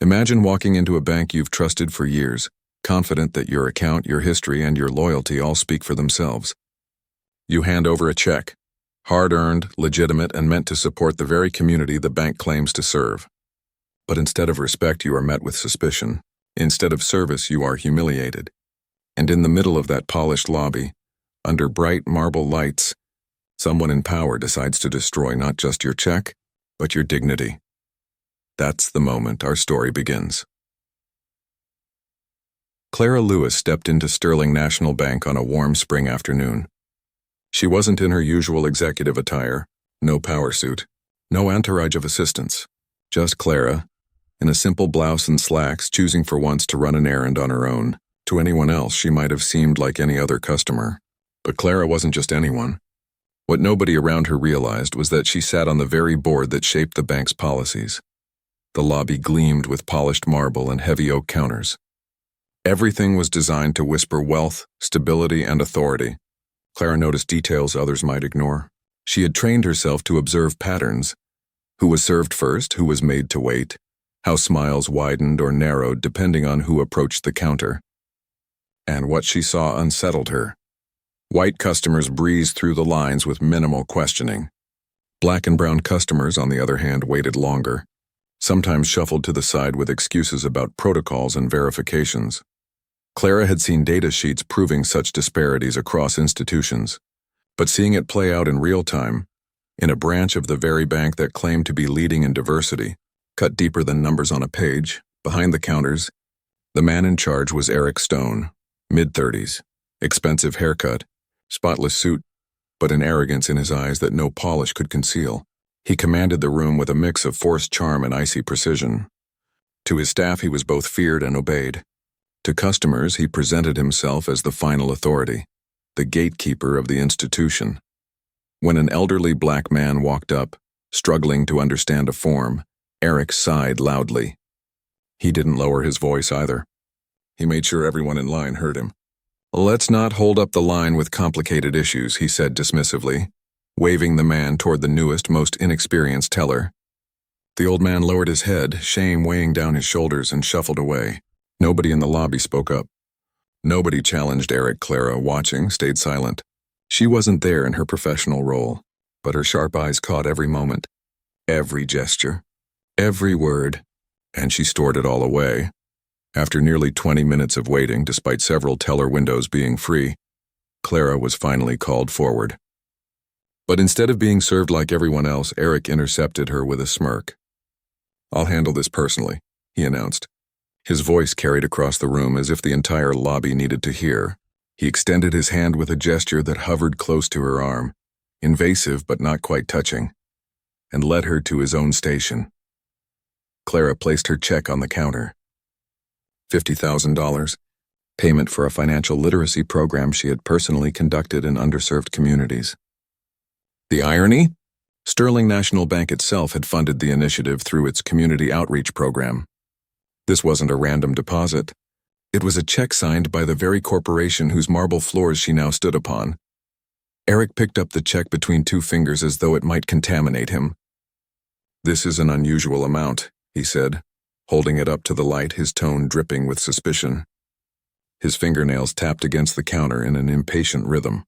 Imagine walking into a bank you've trusted for years, confident that your account, your history, and your loyalty all speak for themselves. You hand over a check, hard-earned, legitimate, and meant to support the very community the bank claims to serve. But instead of respect, you are met with suspicion. Instead of service, you are humiliated. And in the middle of that polished lobby, under bright marble lights, someone in power decides to destroy not just your check, but your dignity. That's the moment our story begins. Clara Lewis stepped into Sterling National Bank on a warm spring afternoon. She wasn't in her usual executive attire, no power suit, no entourage of assistants, just Clara, in a simple blouse and slacks, choosing for once to run an errand on her own. To anyone else, she might have seemed like any other customer. But Clara wasn't just anyone. What nobody around her realized was that she sat on the very board that shaped the bank's policies. The lobby gleamed with polished marble and heavy oak counters. Everything was designed to whisper wealth, stability, and authority. Clara noticed details others might ignore. She had trained herself to observe patterns. Who was served first, who was made to wait, how smiles widened or narrowed depending on who approached the counter. And what she saw unsettled her. White customers breezed through the lines with minimal questioning. Black and brown customers, on the other hand, waited longer, sometimes shuffled to the side with excuses about protocols and verifications. Clara had seen data sheets proving such disparities across institutions, but seeing it play out in real time, in a branch of the very bank that claimed to be leading in diversity, cut deeper than numbers on a page, behind the counters, the man in charge was Eric Stone, mid-30s, expensive haircut, spotless suit, but an arrogance in his eyes that no polish could conceal. He commanded the room with a mix of forced charm and icy precision. To his staff, he was both feared and obeyed. To customers, he presented himself as the final authority, the gatekeeper of the institution. When an elderly black man walked up, struggling to understand a form, Eric sighed loudly. He didn't lower his voice either. He made sure everyone in line heard him. "Let's not hold up the line with complicated issues," he said dismissively, waving the man toward the newest, most inexperienced teller. The old man lowered his head, shame weighing down his shoulders, and shuffled away. Nobody in the lobby spoke up. Nobody challenged Eric. Clara, watching, stayed silent. She wasn't there in her professional role, but her sharp eyes caught every moment, every gesture, every word, and she stored it all away. After nearly 20 minutes of waiting, despite several teller windows being free, Clara was finally called forward. But instead of being served like everyone else, Eric intercepted her with a smirk. "I'll handle this personally," he announced. His voice carried across the room as if the entire lobby needed to hear. He extended his hand with a gesture that hovered close to her arm, invasive but not quite touching, and led her to his own station. Clara placed her check on the counter. $50,000, payment for a financial literacy program she had personally conducted in underserved communities. The irony? Sterling National Bank itself had funded the initiative through its community outreach program. This wasn't a random deposit. It was a check signed by the very corporation whose marble floors she now stood upon. Eric picked up the check between two fingers as though it might contaminate him. "This is an unusual amount," he said, holding it up to the light, his tone dripping with suspicion. His fingernails tapped against the counter in an impatient rhythm.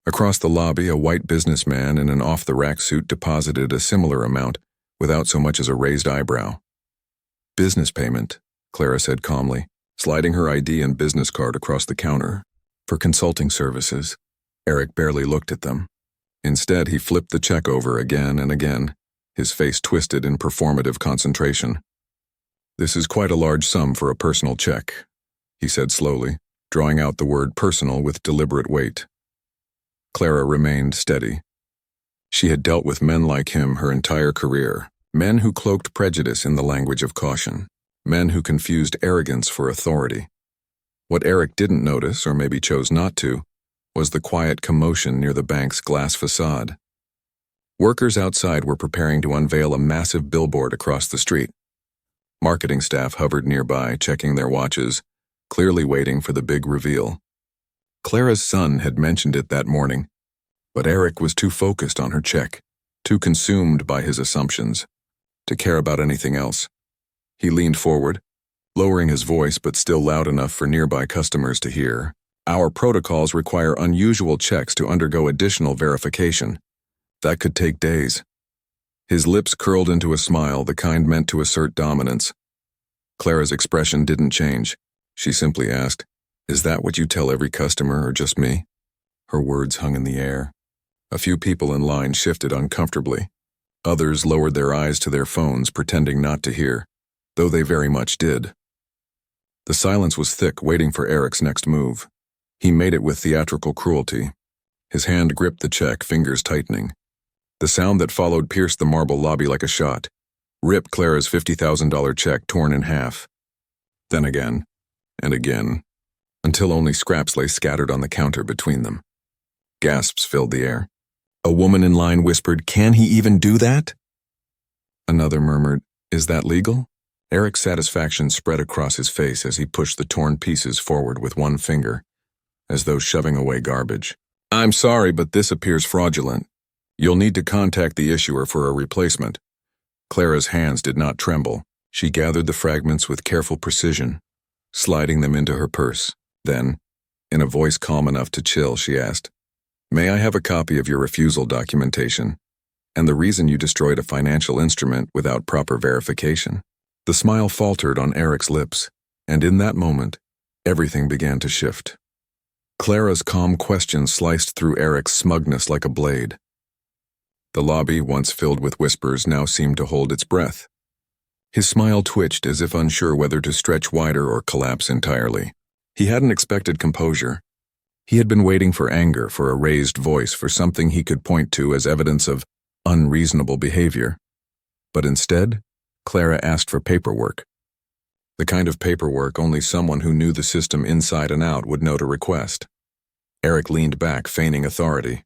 Across the lobby, a white businessman in an off-the-rack suit deposited a similar amount without so much as a raised eyebrow. "Business payment," Clara said calmly, sliding her ID and business card across the counter. "For consulting services." Eric barely looked at them. Instead, he flipped the check over again and again, his face twisted in performative concentration. "This is quite a large sum for a personal check," he said slowly, drawing out the word personal with deliberate weight. Clara remained steady. She had dealt with men like him her entire career, men who cloaked prejudice in the language of caution, men who confused arrogance for authority. What Eric didn't notice, or maybe chose not to, was the quiet commotion near the bank's glass facade. Workers outside were preparing to unveil a massive billboard across the street. Marketing staff hovered nearby, checking their watches, clearly waiting for the big reveal. Clara's son had mentioned it that morning, but Eric was too focused on her check, too consumed by his assumptions, to care about anything else. He leaned forward, lowering his voice but still loud enough for nearby customers to hear. Our protocols require unusual checks to undergo additional verification. That could take days. His lips curled into a smile, the kind meant to assert dominance. Clara's expression didn't change. She simply asked, "Is that what you tell every customer or just me?" Her words hung in the air. A few people in line shifted uncomfortably. Others lowered their eyes to their phones, pretending not to hear, though they very much did. The silence was thick, waiting for Eric's next move. He made it with theatrical cruelty. His hand gripped the check, fingers tightening. The sound that followed pierced the marble lobby like a shot, ripped Clara's $50,000 check torn in half. Then again, and again, until only scraps lay scattered on the counter between them. Gasps filled the air. A woman in line whispered, "Can he even do that?" Another murmured, "Is that legal?" Eric's satisfaction spread across his face as he pushed the torn pieces forward with one finger, as though shoving away garbage. "I'm sorry, but this appears fraudulent. You'll need to contact the issuer for a replacement." Clara's hands did not tremble. She gathered the fragments with careful precision, sliding them into her purse. Then, in a voice calm enough to chill, she asked, "May I have a copy of your refusal documentation and the reason you destroyed a financial instrument without proper verification?" The smile faltered on Eric's lips, and in that moment, everything began to shift. Clara's calm question sliced through Eric's smugness like a blade. The lobby, once filled with whispers, now seemed to hold its breath. His smile twitched as if unsure whether to stretch wider or collapse entirely. He hadn't expected composure. He had been waiting for anger, for a raised voice, for something he could point to as evidence of unreasonable behavior. But instead, Clara asked for paperwork. The kind of paperwork only someone who knew the system inside and out would know to request. Eric leaned back, feigning authority.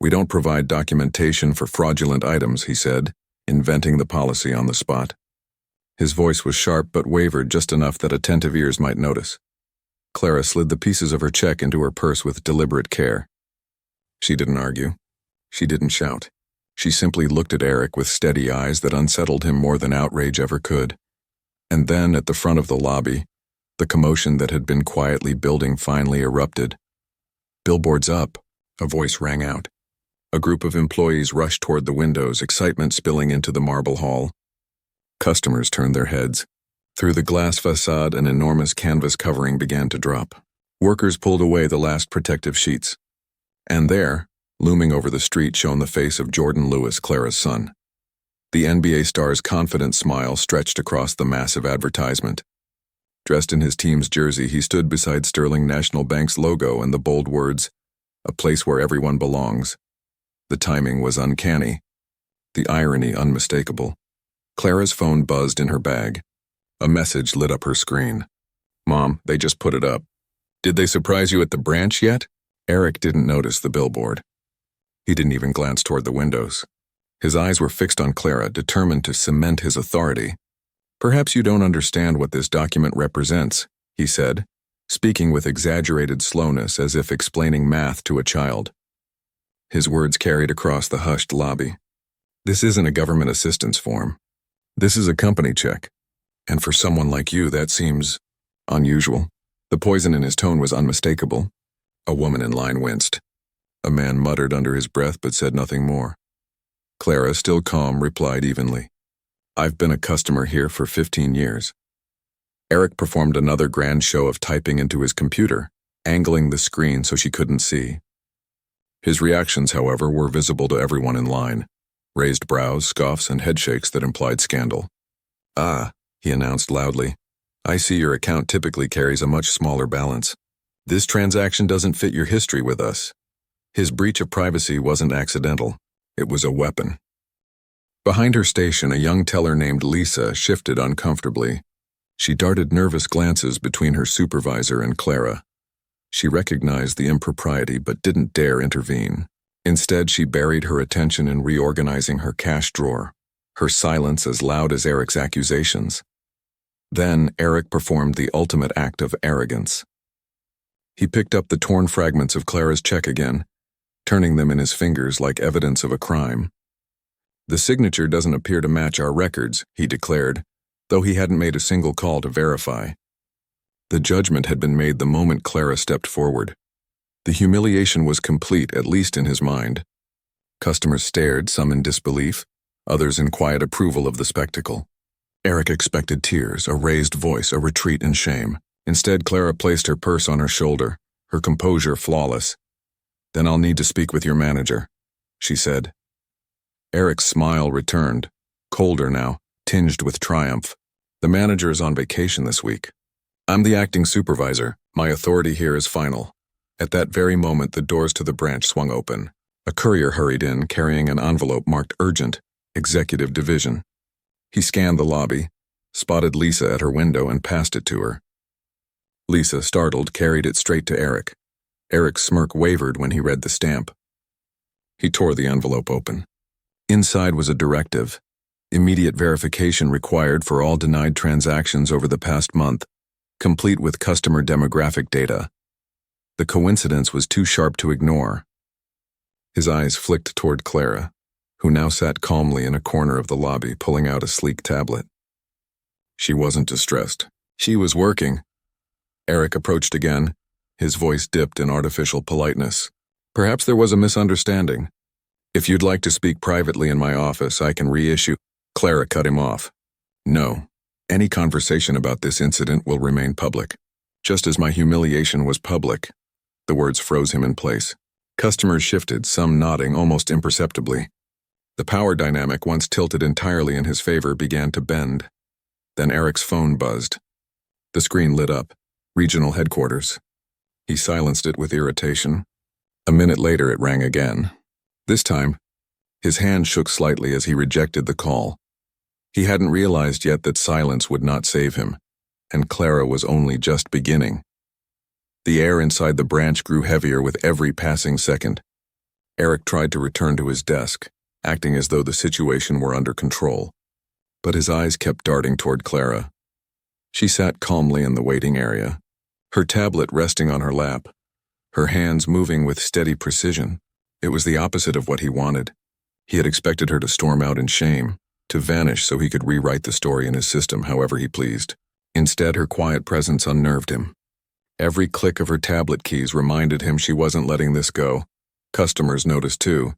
"We don't provide documentation for fraudulent items," he said, inventing the policy on the spot. His voice was sharp but wavered just enough that attentive ears might notice. Clara slid the pieces of her check into her purse with deliberate care. She didn't argue. She didn't shout. She simply looked at Eric with steady eyes that unsettled him more than outrage ever could. And then, at the front of the lobby, the commotion that had been quietly building finally erupted. "Billboard's up," a voice rang out. A group of employees rushed toward the windows, excitement spilling into the marble hall. Customers turned their heads. Through the glass facade, an enormous canvas covering began to drop. Workers pulled away the last protective sheets. And there, looming over the street, shone the face of Jordan Lewis, Clara's son. The NBA star's confident smile stretched across the massive advertisement. Dressed in his team's jersey, he stood beside Sterling National Bank's logo and the bold words, "A place where everyone belongs." The timing was uncanny, the irony unmistakable. Clara's phone buzzed in her bag. A message lit up her screen. "Mom, they just put it up. Did they surprise you at the branch yet?" Eric didn't notice the billboard. He didn't even glance toward the windows. His eyes were fixed on Clara, determined to cement his authority. "Perhaps you don't understand what this document represents," he said, speaking with exaggerated slowness as if explaining math to a child. His words carried across the hushed lobby. "This isn't a government assistance form. This is a company check. And for someone like you, that seems unusual." The poison in his tone was unmistakable. A woman in line winced. A man muttered under his breath but said nothing more. Clara, still calm, replied evenly, "I've been a customer here for 15 years. Eric performed another grand show of typing into his computer, angling the screen so she couldn't see. His reactions, however, were visible to everyone in line. Raised brows, scoffs, and headshakes that implied scandal. "Ah," he announced loudly, "I see your account typically carries a much smaller balance. This transaction doesn't fit your history with us." His breach of privacy wasn't accidental. It was a weapon. Behind her station, a young teller named Lisa shifted uncomfortably. She darted nervous glances between her supervisor and Clara. She recognized the impropriety but didn't dare intervene. Instead, she buried her attention in reorganizing her cash drawer, her silence as loud as Eric's accusations. Then Eric performed the ultimate act of arrogance. He picked up the torn fragments of Clara's check again, turning them in his fingers like evidence of a crime. "The signature doesn't appear to match our records," he declared, though he hadn't made a single call to verify. The judgment had been made the moment Clara stepped forward. The humiliation was complete, at least in his mind. Customers stared, some in disbelief, others in quiet approval of the spectacle. Eric expected tears, a raised voice, a retreat in shame. Instead, Clara placed her purse on her shoulder, her composure flawless. "Then I'll need to speak with your manager," she said. Eric's smile returned, colder now, tinged with triumph. "The manager is on vacation this week. I'm the acting supervisor. My authority here is final." At that very moment, the doors to the branch swung open. A courier hurried in, carrying an envelope marked Urgent, Executive Division. He scanned the lobby, spotted Lisa at her window, and passed it to her. Lisa, startled, carried it straight to Eric. Eric's smirk wavered when he read the stamp. He tore the envelope open. Inside was a directive: immediate verification required for all denied transactions over the past month, complete with customer demographic data. The coincidence was too sharp to ignore. His eyes flicked toward Clara, who now sat calmly in a corner of the lobby, pulling out a sleek tablet. She wasn't distressed. She was working. Eric approached again, his voice dipped in artificial politeness. "Perhaps there was a misunderstanding. If you'd like to speak privately in my office, I can reissue." Clara cut him off. "No. Any conversation about this incident will remain public. Just as my humiliation was public." The words froze him in place. Customers shifted, some nodding almost imperceptibly. The power dynamic, once tilted entirely in his favor, began to bend. Then Eric's phone buzzed. The screen lit up. Regional headquarters. He silenced it with irritation. A minute later, it rang again. This time, his hand shook slightly as he rejected the call. He hadn't realized yet that silence would not save him, and Clara was only just beginning. The air inside the branch grew heavier with every passing second. Eric tried to return to his desk, acting as though the situation were under control. But his eyes kept darting toward Clara. She sat calmly in the waiting area, her tablet resting on her lap, her hands moving with steady precision. It was the opposite of what he wanted. He had expected her to storm out in shame, to vanish so he could rewrite the story in his system however he pleased. Instead, her quiet presence unnerved him. Every click of her tablet keys reminded him she wasn't letting this go. Customers noticed too.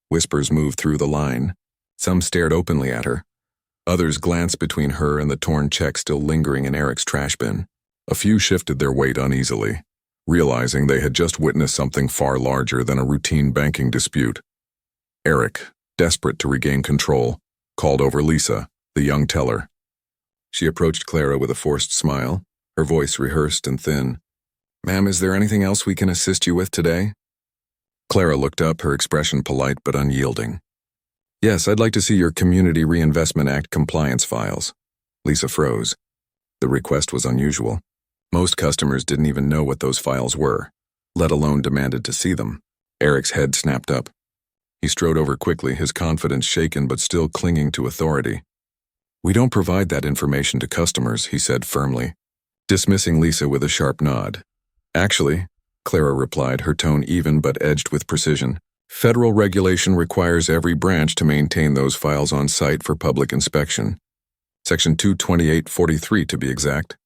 Whispers moved through the line. Some stared openly at her. Others glanced between her and the torn check still lingering in Eric's trash bin. A few shifted their weight uneasily, realizing they had just witnessed something far larger than a routine banking dispute. Eric, desperate to regain control, called over Lisa, the young teller. She approached Clara with a forced smile, her voice rehearsed and thin. "Ma'am, is there anything else we can assist you with today?" Clara looked up, her expression polite but unyielding. "Yes, I'd like to see your Community Reinvestment Act compliance files." Lisa froze. The request was unusual. Most customers didn't even know what those files were, let alone demanded to see them. Eric's head snapped up. He strode over quickly, his confidence shaken but still clinging to authority. "We don't provide that information to customers," he said firmly, dismissing Lisa with a sharp nod. "Actually," Clara replied, her tone even but edged with precision, "federal regulation requires every branch to maintain those files on site for public inspection. Section 22843 to be exact."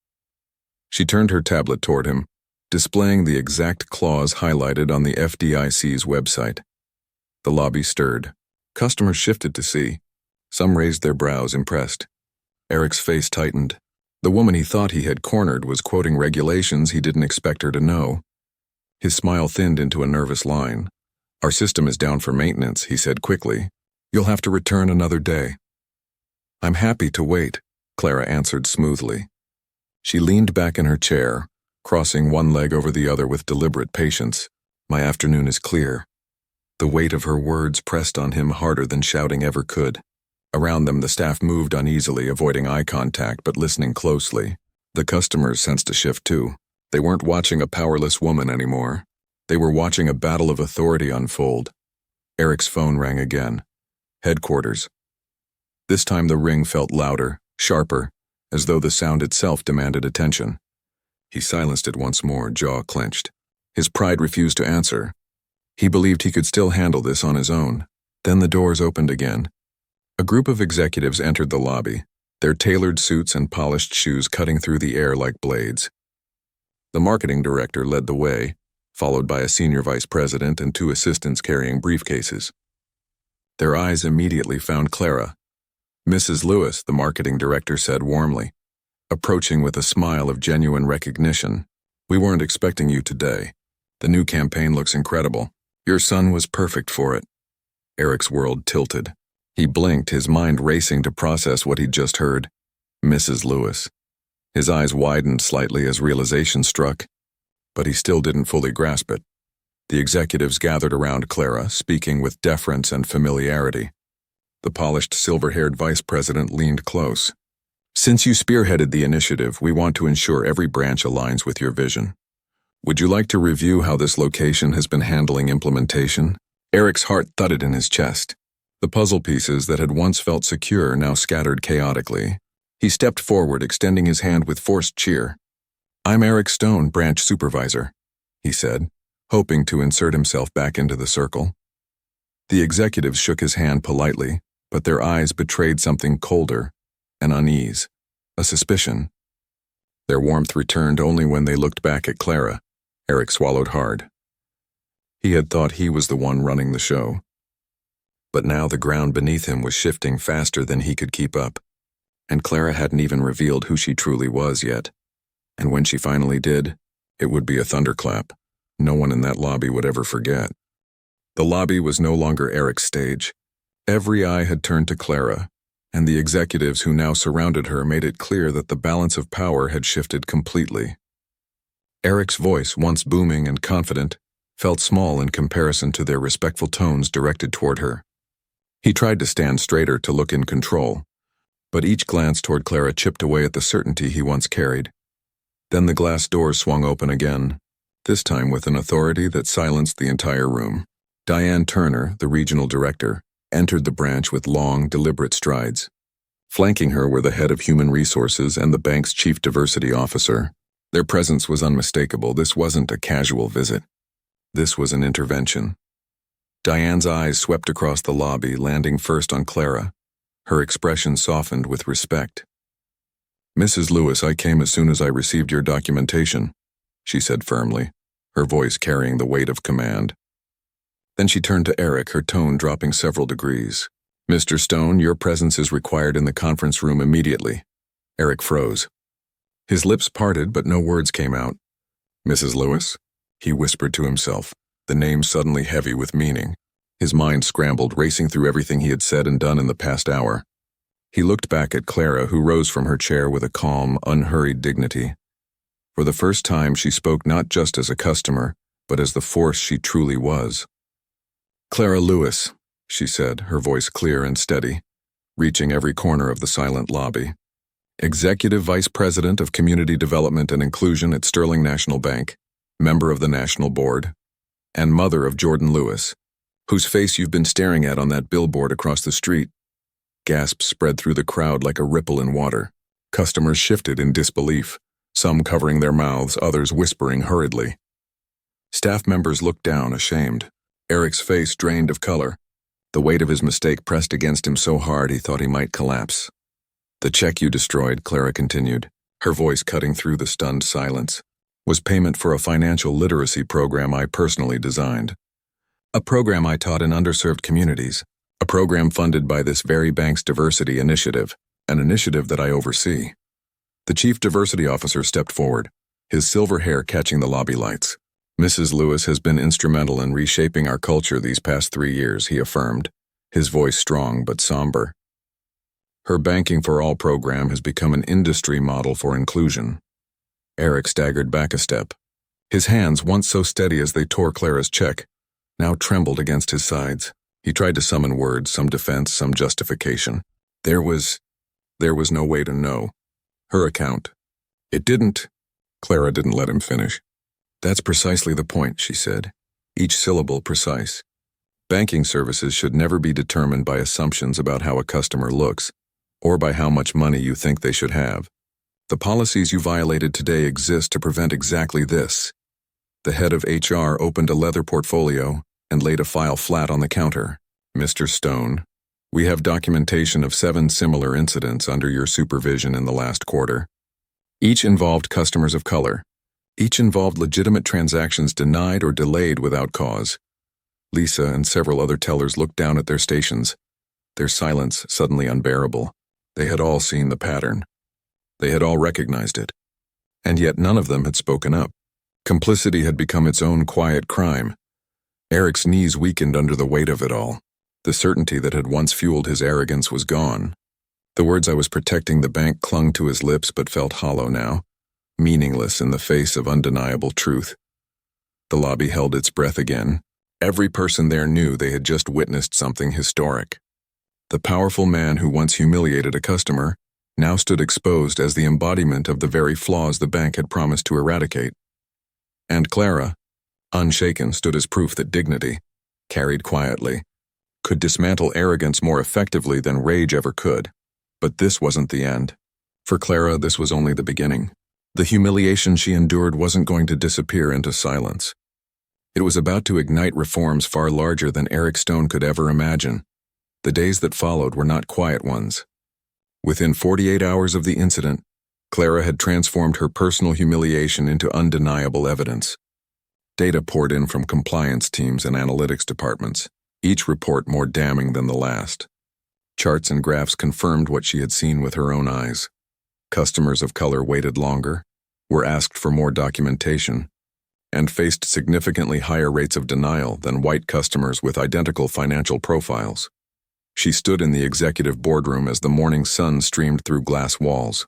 She turned her tablet toward him, displaying the exact clause highlighted on the FDIC's website. The lobby stirred. Customers shifted to see. Some raised their brows, impressed. Eric's face tightened. The woman he thought he had cornered was quoting regulations he didn't expect her to know. His smile thinned into a nervous line. "Our system is down for maintenance," he said quickly. "You'll have to return another day." "I'm happy to wait," Clara answered smoothly. She leaned back in her chair, crossing one leg over the other with deliberate patience. "My afternoon is clear." The weight of her words pressed on him harder than shouting ever could. Around them, the staff moved uneasily, avoiding eye contact but listening closely. The customers sensed a shift too. They weren't watching a powerless woman anymore. They were watching a battle of authority unfold. Eric's phone rang again. Headquarters. This time the ring felt louder, sharper, as though the sound itself demanded attention. He silenced it once more, jaw clenched. His pride refused to answer. He believed he could still handle this on his own. Then the doors opened again. A group of executives entered the lobby, their tailored suits and polished shoes cutting through the air like blades. The marketing director led the way, followed by a senior vice president and 2 assistants carrying briefcases. Their eyes immediately found Clara. "Mrs. Lewis," the marketing director said warmly, approaching with a smile of genuine recognition. "We weren't expecting you today. The new campaign looks incredible. Your son was perfect for it." Eric's world tilted. He blinked, his mind racing to process what he'd just heard. Mrs. Lewis. His eyes widened slightly as realization struck, but he still didn't fully grasp it. The executives gathered around Clara, speaking with deference and familiarity. The polished, silver-haired vice president leaned close. "Since you spearheaded the initiative, we want to ensure every branch aligns with your vision. Would you like to review how this location has been handling implementation?" Eric's heart thudded in his chest. The puzzle pieces that had once felt secure now scattered chaotically. He stepped forward, extending his hand with forced cheer. "I'm Eric Stone, branch supervisor," he said, hoping to insert himself back into the circle. The executives shook his hand politely, but their eyes betrayed something colder, an unease, a suspicion. Their warmth returned only when they looked back at Clara. Eric swallowed hard. He had thought he was the one running the show. But now the ground beneath him was shifting faster than he could keep up, and Clara hadn't even revealed who she truly was yet. And when she finally did, it would be a thunderclap. No one in that lobby would ever forget. The lobby was no longer Eric's stage. Every eye had turned to Clara, and the executives who now surrounded her made it clear that the balance of power had shifted completely. Eric's voice, once booming and confident, felt small in comparison to their respectful tones directed toward her. He tried to stand straighter to look in control, but each glance toward Clara chipped away at the certainty he once carried. Then the glass doors swung open again, this time with an authority that silenced the entire room. Diane Turner, the regional director, entered the branch with long, deliberate strides. Flanking her were the head of human resources and the bank's chief diversity officer. Their presence was unmistakable. This wasn't a casual visit. This was an intervention. Diane's eyes swept across the lobby, landing first on Clara. Her expression softened with respect. "Mrs. Lewis, I came as soon as I received your documentation," she said firmly, her voice carrying the weight of command. Then she turned to Eric, her tone dropping several degrees. "Mr. Stone, your presence is required in the conference room immediately." Eric froze. His lips parted, but no words came out. "Mrs. Lewis?" he whispered to himself, the name suddenly heavy with meaning. His mind scrambled, racing through everything he had said and done in the past hour. He looked back at Clara, who rose from her chair with a calm, unhurried dignity. For the first time, she spoke not just as a customer, but as the force she truly was. "Clara Lewis," she said, her voice clear and steady, reaching every corner of the silent lobby. "Executive Vice President of Community Development and Inclusion at Sterling National Bank, member of the National Board, and mother of Jordan Lewis, whose face you've been staring at on that billboard across the street." Gasps spread through the crowd like a ripple in water. Customers shifted in disbelief, some covering their mouths, others whispering hurriedly. Staff members looked down, ashamed. Eric's face drained of color. The weight of his mistake pressed against him so hard he thought he might collapse. "The check you destroyed," Clara continued, her voice cutting through the stunned silence, "was payment for a financial literacy program I personally designed. A program I taught in underserved communities. A program funded by this very bank's diversity initiative, an initiative that I oversee." The chief diversity officer stepped forward, his silver hair catching the lobby lights. "Mrs. Lewis has been instrumental in reshaping our culture these past 3 years," he affirmed, his voice strong but somber. "Her Banking for All program has become an industry model for inclusion." Eric staggered back a step. His hands, once so steady as they tore Clara's check, now trembled against his sides. He tried to summon words, some defense, some justification. There was no way to know. Her account. It didn't. Clara didn't let him finish. "That's precisely the point," she said, each syllable precise. "Banking services should never be determined by assumptions about how a customer looks, or by how much money you think they should have. The policies you violated today exist to prevent exactly this." The head of HR opened a leather portfolio and laid a file flat on the counter. "Mr. Stone, We have documentation of 7 similar incidents under your supervision in the last quarter. Each involved customers of color. Each involved legitimate transactions denied or delayed without cause. Lisa and several other tellers looked down at their stations, their silence suddenly unbearable. They had all seen the pattern. They had all recognized it. And yet none of them had spoken up. Complicity had become its own quiet crime. Eric's knees weakened under the weight of it all. The certainty that had once fueled his arrogance was gone. The words "I was protecting the bank" clung to his lips but felt hollow now, meaningless in the face of undeniable truth. The lobby held its breath again. Every person there knew they had just witnessed something historic. The powerful man who once humiliated a customer now stood exposed as the embodiment of the very flaws the bank had promised to eradicate. And Clara, unshaken, stood as proof that dignity, carried quietly, could dismantle arrogance more effectively than rage ever could. But this wasn't the end. For Clara, this was only the beginning. The humiliation she endured wasn't going to disappear into silence. It was about to ignite reforms far larger than Eric Stone could ever imagine. The days that followed were not quiet ones. Within 48 hours of the incident, Clara had transformed her personal humiliation into undeniable evidence. Data poured in from compliance teams and analytics departments, each report more damning than the last. Charts and graphs confirmed what she had seen with her own eyes. Customers of color waited longer, were asked for more documentation, and faced significantly higher rates of denial than white customers with identical financial profiles. She stood in the executive boardroom as the morning sun streamed through glass walls.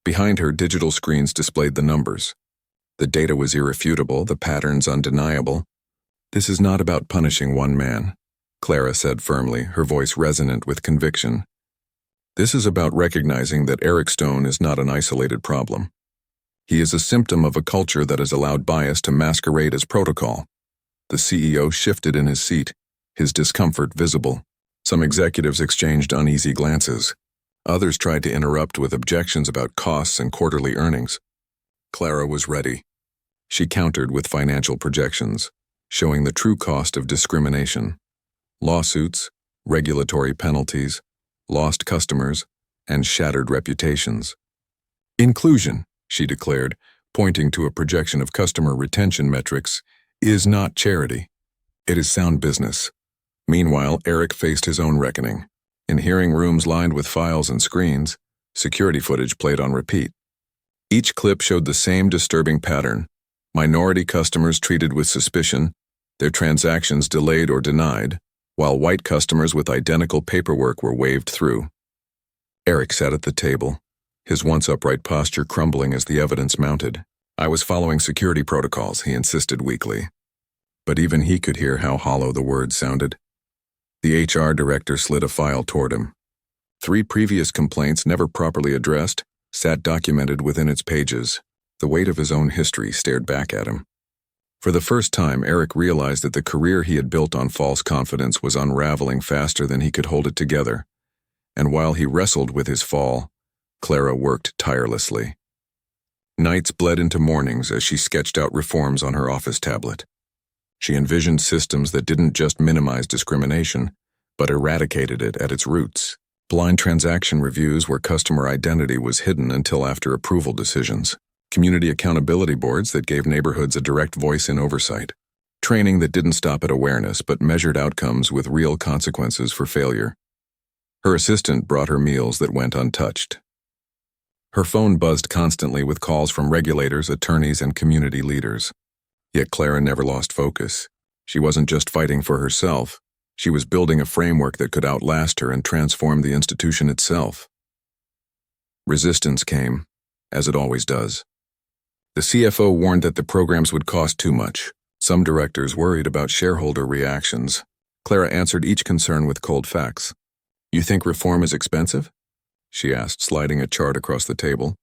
Behind her, digital screens displayed the numbers. The data was irrefutable, the patterns undeniable. "This is not about punishing one man," Clara said firmly, her voice resonant with conviction. "This is about recognizing that Eric Stone is not an isolated problem. He is a symptom of a culture that has allowed bias to masquerade as protocol." The CEO shifted in his seat, his discomfort visible. Some executives exchanged uneasy glances. Others tried to interrupt with objections about costs and quarterly earnings. Clara was ready. She countered with financial projections, showing the true cost of discrimination. Lawsuits, regulatory penalties, lost customers, and shattered reputations. "Inclusion," she declared, pointing to a projection of customer retention metrics, "is not charity. It is sound business." Meanwhile, Eric faced his own reckoning. In hearing rooms lined with files and screens, security footage played on repeat. Each clip showed the same disturbing pattern: minority customers treated with suspicion, their transactions delayed or denied, while white customers with identical paperwork were waved through. Eric sat at the table, his once upright posture crumbling as the evidence mounted. "I was following security protocols," he insisted weakly. But even he could hear how hollow the words sounded. The HR director slid a file toward him. 3 previous complaints, never properly addressed, sat documented within its pages. The weight of his own history stared back at him. For the first time, Eric realized that the career he had built on false confidence was unraveling faster than he could hold it together. And while he wrestled with his fall, Clara worked tirelessly. Nights bled into mornings as she sketched out reforms on her office tablet. She envisioned systems that didn't just minimize discrimination, but eradicated it at its roots. Blind transaction reviews where customer identity was hidden until after approval decisions. Community accountability boards that gave neighborhoods a direct voice in oversight. Training that didn't stop at awareness but measured outcomes with real consequences for failure. Her assistant brought her meals that went untouched. Her phone buzzed constantly with calls from regulators, attorneys, and community leaders. Yet Clara never lost focus. She wasn't just fighting for herself. She was building a framework that could outlast her and transform the institution itself. Resistance came, as it always does. The CFO warned that the programs would cost too much. Some directors worried about shareholder reactions. Clara answered each concern with cold facts. "You think reform is expensive?" she asked, sliding a chart across the table.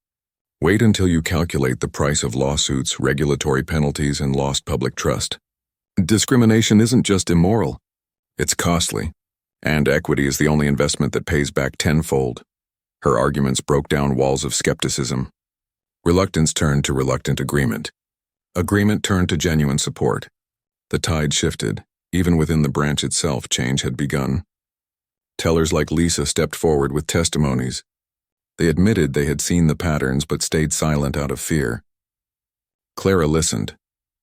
"Wait until you calculate the price of lawsuits, regulatory penalties, and lost public trust. Discrimination isn't just immoral. It's costly, and equity is the only investment that pays back tenfold." Her arguments broke down walls of skepticism. Reluctance turned to reluctant agreement. Agreement turned to genuine support. The tide shifted. Even within the branch itself, change had begun. Tellers like Lisa stepped forward with testimonies. They admitted they had seen the patterns but stayed silent out of fear. Clara listened,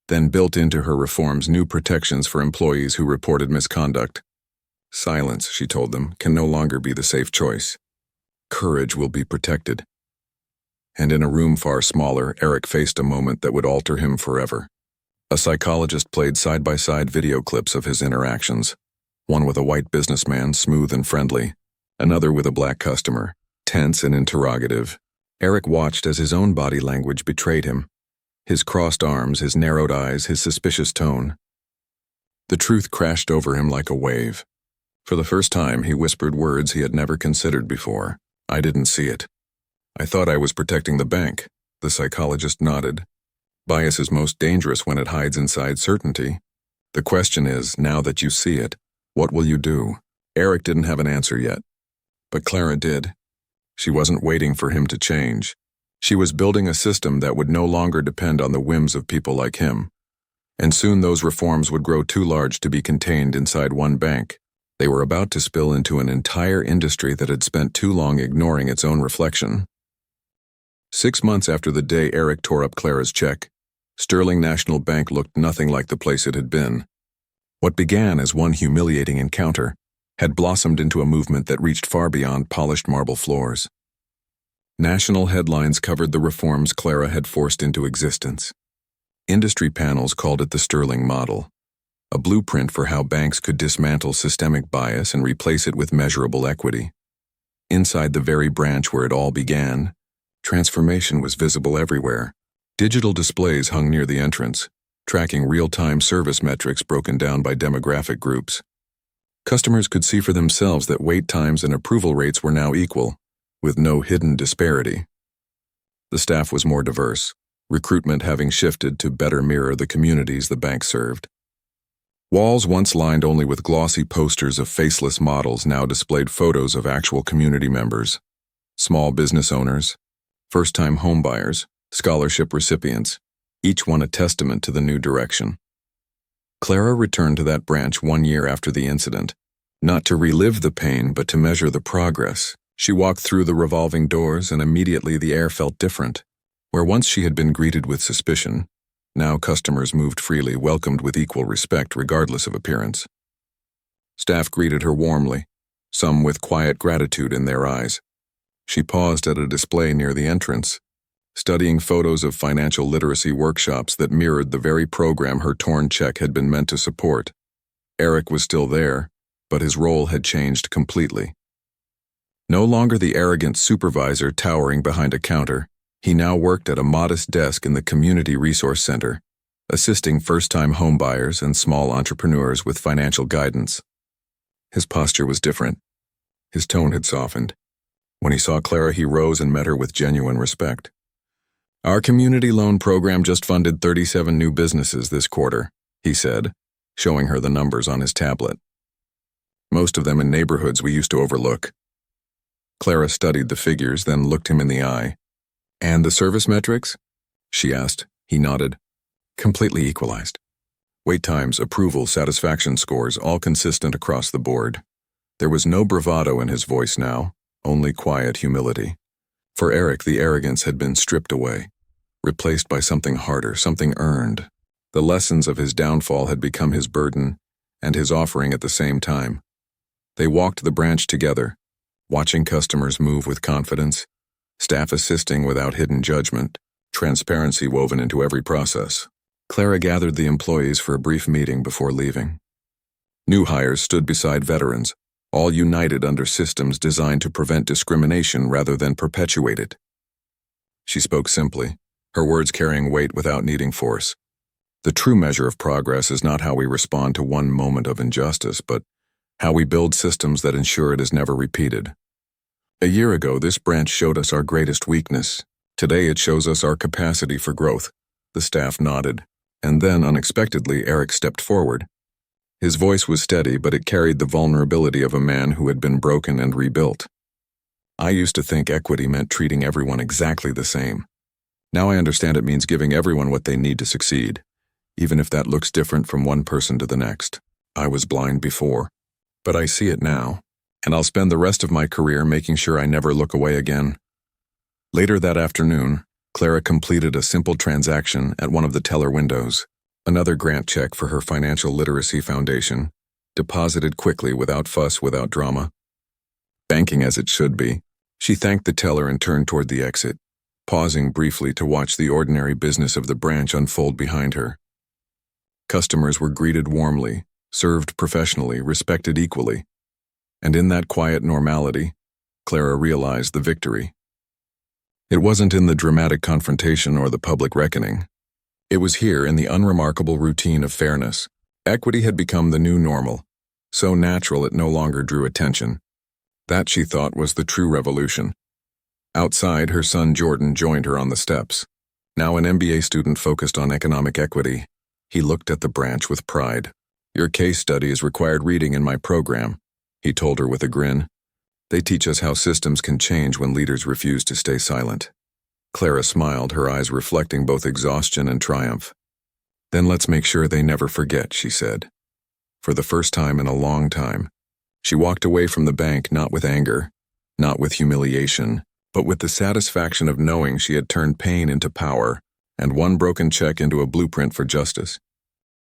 then built into her reforms new protections for employees who reported misconduct. Silence, she told them, can no longer be the safe choice. Courage will be protected. And in a room far smaller, Eric faced a moment that would alter him forever. A psychologist played side-by-side video clips of his interactions, one with a white businessman, smooth and friendly, another with a black customer, tense and interrogative. Eric watched as his own body language betrayed him. His crossed arms, his narrowed eyes, his suspicious tone. The truth crashed over him like a wave. For the first time, he whispered words he had never considered before. I didn't see it. I thought I was protecting the bank. The psychologist nodded. Bias is most dangerous when it hides inside certainty. The question is, now that you see it, what will you do? Eric didn't have an answer yet. But Clara did. She wasn't waiting for him to change. She was building a system that would no longer depend on the whims of people like him. And soon those reforms would grow too large to be contained inside one bank. They were about to spill into an entire industry that had spent too long ignoring its own reflection. 6 months after the day Eric tore up Clara's check, Sterling National Bank looked nothing like the place it had been. What began as one humiliating encounter had blossomed into a movement that reached far beyond polished marble floors. National headlines covered the reforms Clara had forced into existence. Industry panels called it the Sterling model, a blueprint for how banks could dismantle systemic bias and replace it with measurable equity. Inside the very branch where it all began, transformation was visible everywhere. Digital displays hung near the entrance, tracking real-time service metrics broken down by demographic groups. Customers could see for themselves that wait times and approval rates were now equal, with no hidden disparity. The staff was more diverse, recruitment having shifted to better mirror the communities the bank served. Walls once lined only with glossy posters of faceless models now displayed photos of actual community members, small business owners, first-time homebuyers, scholarship recipients, each one a testament to the new direction. Clara returned to that branch 1 year after the incident, not to relive the pain but to measure the progress. She walked through the revolving doors and immediately the air felt different. Where once she had been greeted with suspicion, now customers moved freely, welcomed with equal respect regardless of appearance. Staff greeted her warmly, some with quiet gratitude in their eyes. She paused at a display near the entrance, studying photos of financial literacy workshops that mirrored the very program her torn check had been meant to support. Eric was still there, but his role had changed completely. No longer the arrogant supervisor towering behind a counter, he now worked at a modest desk in the Community Resource Center, assisting first-time homebuyers and small entrepreneurs with financial guidance. His posture was different. His tone had softened. When he saw Clara, he rose and met her with genuine respect. Our community loan program just funded 37 new businesses this quarter, he said, showing her the numbers on his tablet. Most of them in neighborhoods we used to overlook. Clara studied the figures, then looked him in the eye. And the service metrics? She asked. He nodded. Completely equalized. Wait times, approval, satisfaction scores, all consistent across the board. There was no bravado in his voice now, only quiet humility. For Eric, the arrogance had been stripped away, replaced by something harder, something earned. The lessons of his downfall had become his burden and his offering at the same time. They walked the branch together, watching customers move with confidence, staff assisting without hidden judgment, transparency woven into every process. Clara gathered the employees for a brief meeting before leaving. New hires stood beside veterans, all united under systems designed to prevent discrimination rather than perpetuate it. She spoke simply, her words carrying weight without needing force. The true measure of progress is not how we respond to one moment of injustice, but how we build systems that ensure it is never repeated. A year ago, this branch showed us our greatest weakness. Today, it shows us our capacity for growth. The staff nodded, and then, unexpectedly, Eric stepped forward. His voice was steady, but it carried the vulnerability of a man who had been broken and rebuilt. I used to think equity meant treating everyone exactly the same. Now I understand it means giving everyone what they need to succeed, even if that looks different from one person to the next. I was blind before, but I see it now. and I'll spend the rest of my career making sure I never look away again." Later that afternoon, Clara completed a simple transaction at one of the teller windows, another grant check for her financial literacy foundation, deposited quickly without fuss, without drama. Banking as it should be, she thanked the teller and turned toward the exit, pausing briefly to watch the ordinary business of the branch unfold behind her. Customers were greeted warmly, served professionally, respected equally. And in that quiet normality, Clara realized the victory. It wasn't in the dramatic confrontation or the public reckoning. It was here in the unremarkable routine of fairness. Equity had become the new normal, so natural it no longer drew attention. That, she thought, was the true revolution. Outside, her son Jordan joined her on the steps. Now an MBA student focused on economic equity, he looked at the branch with pride. "Your case study is required reading in my program," he told her with a grin. "They teach us how systems can change when leaders refuse to stay silent." Clara smiled, her eyes reflecting both exhaustion and triumph. "Then let's make sure they never forget," she said. For the first time in a long time, she walked away from the bank not with anger, not with humiliation, but with the satisfaction of knowing she had turned pain into power and one broken check into a blueprint for justice.